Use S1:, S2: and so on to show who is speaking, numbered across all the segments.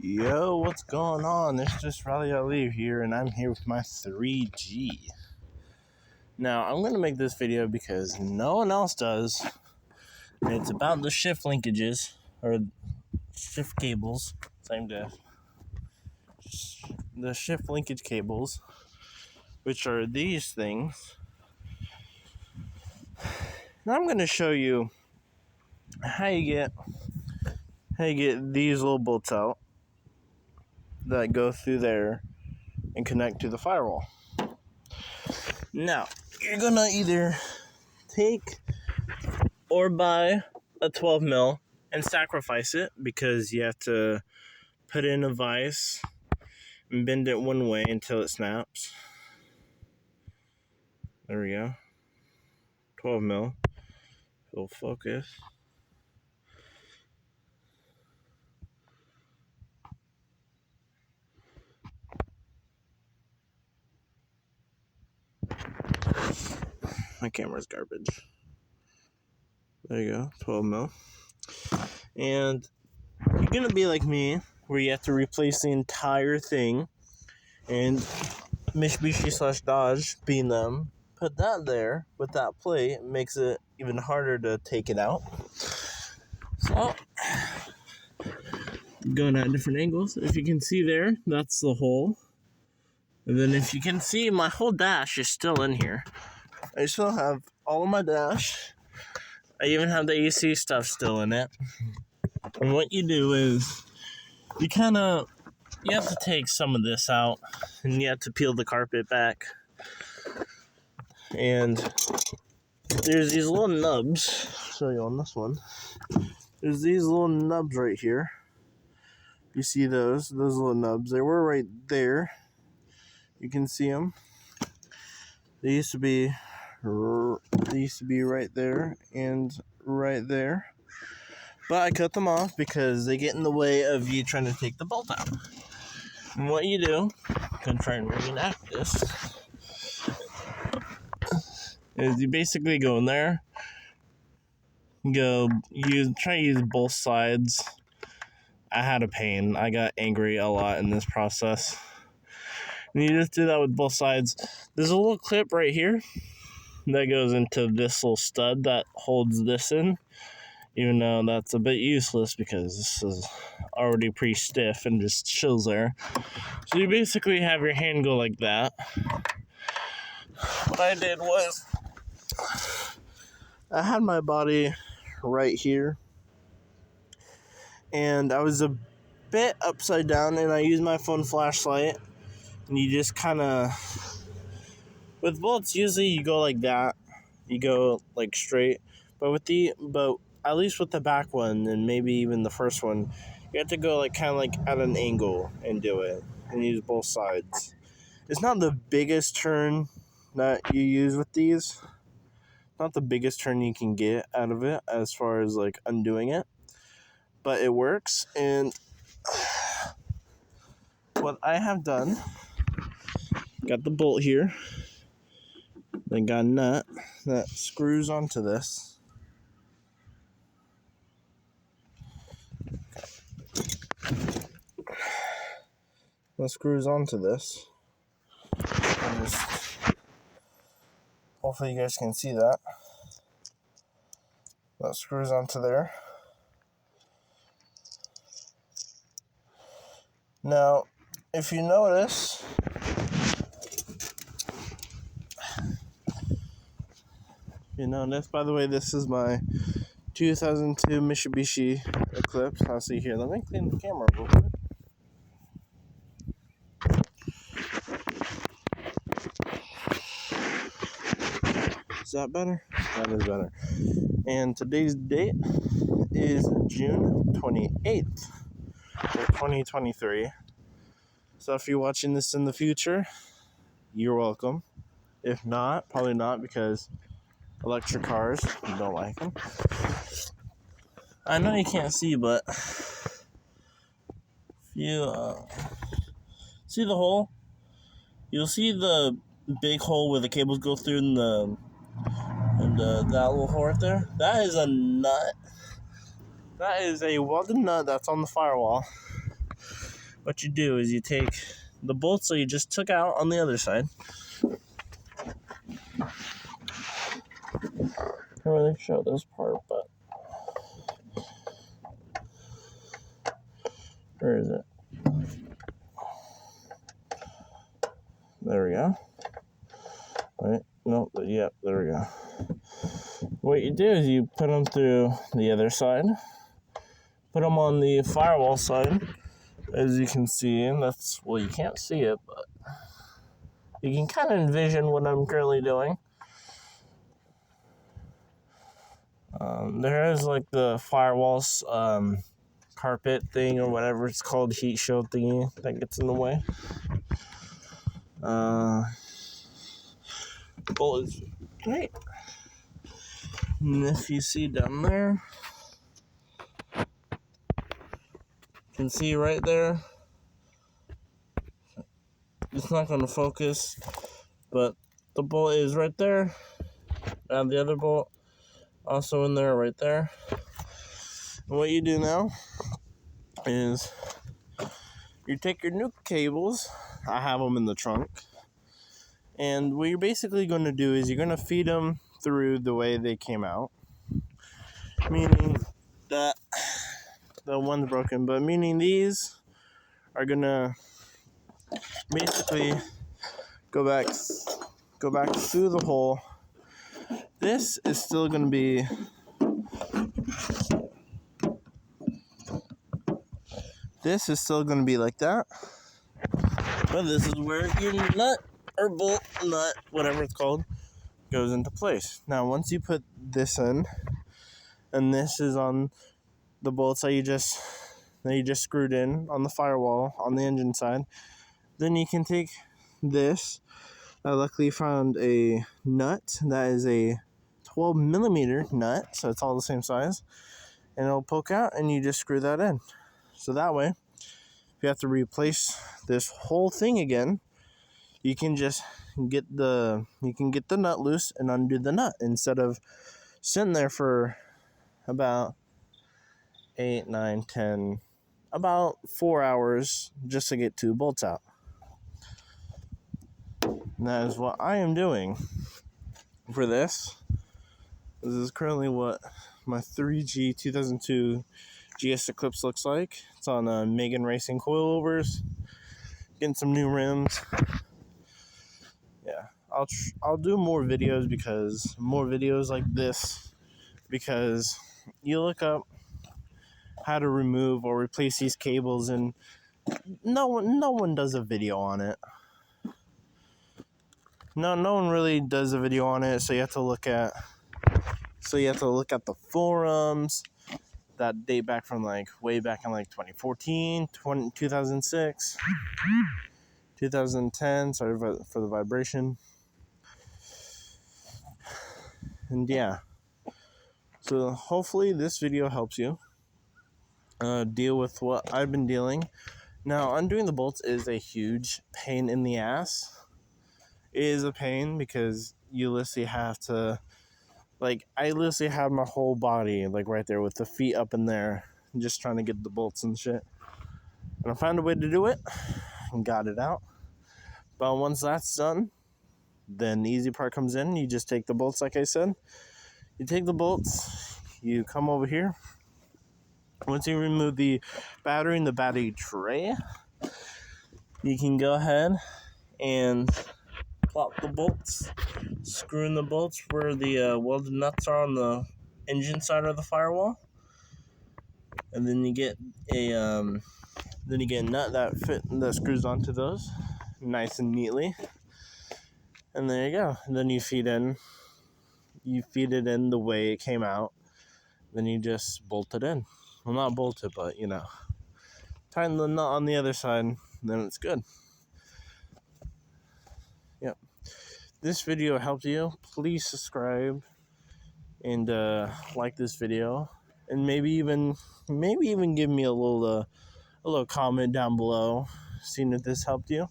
S1: Yo, what's going on? It's just Raleigh Ali here, and I'm here with my 3G. Now, I'm going to make this video because no one else does. It's about the shift linkages, or shift cables. Same day. The shift linkage cables, which are these things. Now, I'm going to show you how you get these little bolts out that go through there and connect to the firewall. Now, you're gonna either take or buy a 12 mil and sacrifice it because you have to put in a vise and bend it one way until it snaps. There we go. 12 mil. It'll focus. My camera's garbage. There you go, 12 mil. And you're gonna be like me, where you have to replace the entire thing. And Mitsubishi / Dodge, being them, put that there with that plate, makes it even harder to take it out. So, going at different angles. If you can see there, that's the hole. And then if you can see, my whole dash is still in here. I still have all of my dash. I even have the AC stuff still in it. And what you do is, you have to take some of this out, and you have to peel the carpet back. And there's these little nubs. I'll show you on this one. There's these little nubs right here. You see those little nubs? They were right there. You can see them. They used to be right there and right there. But I cut them off because they get in the way of you trying to take the bolt out. And what you do, I'm going to try and reenact this, is you basically go in there, try to use both sides. I had a pain. I got angry a lot in this process. And you just do that with both sides. There's a little clip right here that goes into this little stud that holds this in, even though that's a bit useless because this is already pretty stiff and just chills there. So you basically have your hand go like that. What I did was, I had my body right here, and I was a bit upside down, and I used my phone flashlight, and you just kind of, with bolts, usually you go like that, you go like straight, but at least with the back one, and maybe even the first one, you have to go like kind of like at an angle and do it, and use both sides. It's not the biggest turn that you use with these, not the biggest turn you can get out of it as far as like undoing it, but it works. And what I have done, got the bolt here, then got a nut that screws onto this. That screws onto this. Hopefully you guys can see that. That screws onto there. Now, if you notice, by the way, this is my 2002 Mitsubishi Eclipse. I'll see here. Let me clean the camera real quick. Is that better? That is better. And today's date is June 28th, 2023. So if you're watching this in the future, you're welcome. If not, probably not, because electric cars, you don't like them. I know you can't see, but if you see the hole, you'll see the big hole where the cables go through and that little hole right there. That is a nut. That is a welded nut that's on the firewall. what you do is you take the bolts that you just took out on the other side. I can't really show this part, but where is it? There we go. Right? No, yep, there we go. What you do is you put them through the other side, put them on the firewall side, as you can see, and that's, well, you can't see it, but you can kind of envision what I'm currently doing. There is like the firewalls carpet thing or whatever it's called, heat shield thingy that gets in the way. Bolt is great. And if you see down there, you can see right there. It's not going to focus, but the bolt is right there. And the other bolt also in there, right there. And what you do now is you take your new cables. I have them in the trunk. And what you're basically going to do is you're going to feed them through the way they came out. Meaning that the one's broken, but meaning these are going to basically go back through the hole. This is still going to be like that, but this is where your nut or bolt nut, whatever it's called, goes into place. Now once you put this in, and this is on the bolts that you just screwed in on the firewall on the engine side, then you can take this. I luckily found a nut that is a 12 millimeter nut, so it's all the same size, and it'll poke out, and you just screw that in. So that way, if you have to replace this whole thing again, you can just get the nut loose and undo the nut instead of sitting there for about 8, 9, 10, about 4 hours just to get 2 bolts out. And that is what I am doing for this. This is currently what my 3G 2002 GS Eclipse looks like. It's on Megan Racing coilovers. Getting some new rims. Yeah, I'll do more videos like this, because you look up how to remove or replace these cables and no one does a video on it. No one really does a video on it, so you have to look at the forums that date back from like way back in like 2014, 2006, 2010. Sorry for the vibration. And yeah, so hopefully this video helps you deal with what I've been dealing. Now, undoing the bolts is a huge pain in the ass. It is a pain because you literally have to, like, I literally have my whole body, like, right there with the feet up in there, just trying to get the bolts and shit. And I found a way to do it and got it out. But once that's done, then the easy part comes in. You just take the bolts, like I said. You take the bolts, you come over here. Once you remove the battery and the battery tray, you can go ahead and plop the bolts, screw in the bolts where the welded nuts are on the engine side of the firewall, and then you get a nut that screws onto those nice and neatly, and there you go. And then you feed it in the way it came out. Then you just bolt it in. Well, not bolt it, but tighten the nut on the other side, then it's good. Yep. This video helped you. Please subscribe and like this video, and maybe even give me a little comment down below, seeing if this helped you.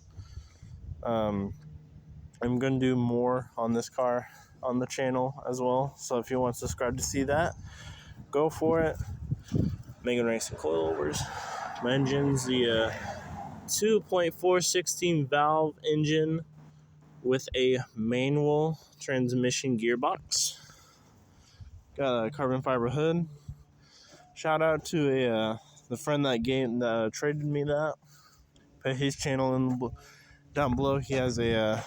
S1: I'm gonna do more on this car on the channel as well, so if you want to subscribe to see that, go for it. Megan Racing coilovers, my engines, the 2.416 valve engine with a manual transmission gearbox. Got a carbon fiber hood. Shout out to the friend that traded me that. Put his channel down below. He has a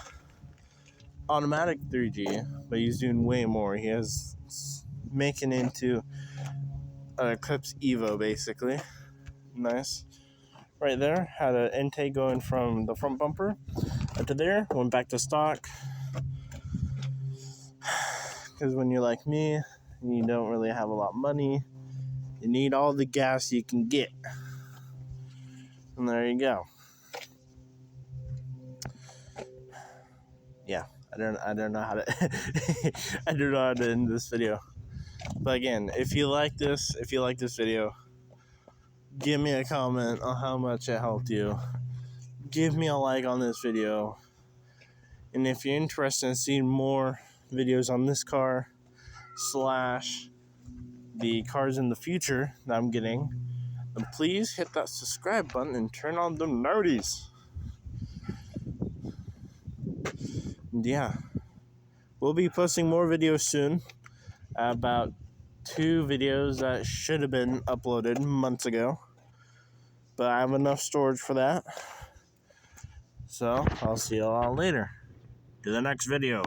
S1: automatic 3G, but he's doing way more. He has making into an Eclipse Evo basically. Nice. Right there, had an intake going from the front bumper up to there, went back to stock. Because when you're like me and you don't really have a lot of money, you need all the gas you can get. And there you go. Yeah, I don't know how to I don't know how to end this video. But again, if you like this video, give me a comment on how much it helped you. Give me a like on this video. And if you're interested in seeing more videos on this car / the cars in the future that I'm getting, then please hit that subscribe button and turn on the noties. And yeah, we'll be posting more videos soon. About 2 videos that should have been uploaded months ago, but I have enough storage for that. So I'll see you all later. To the next video.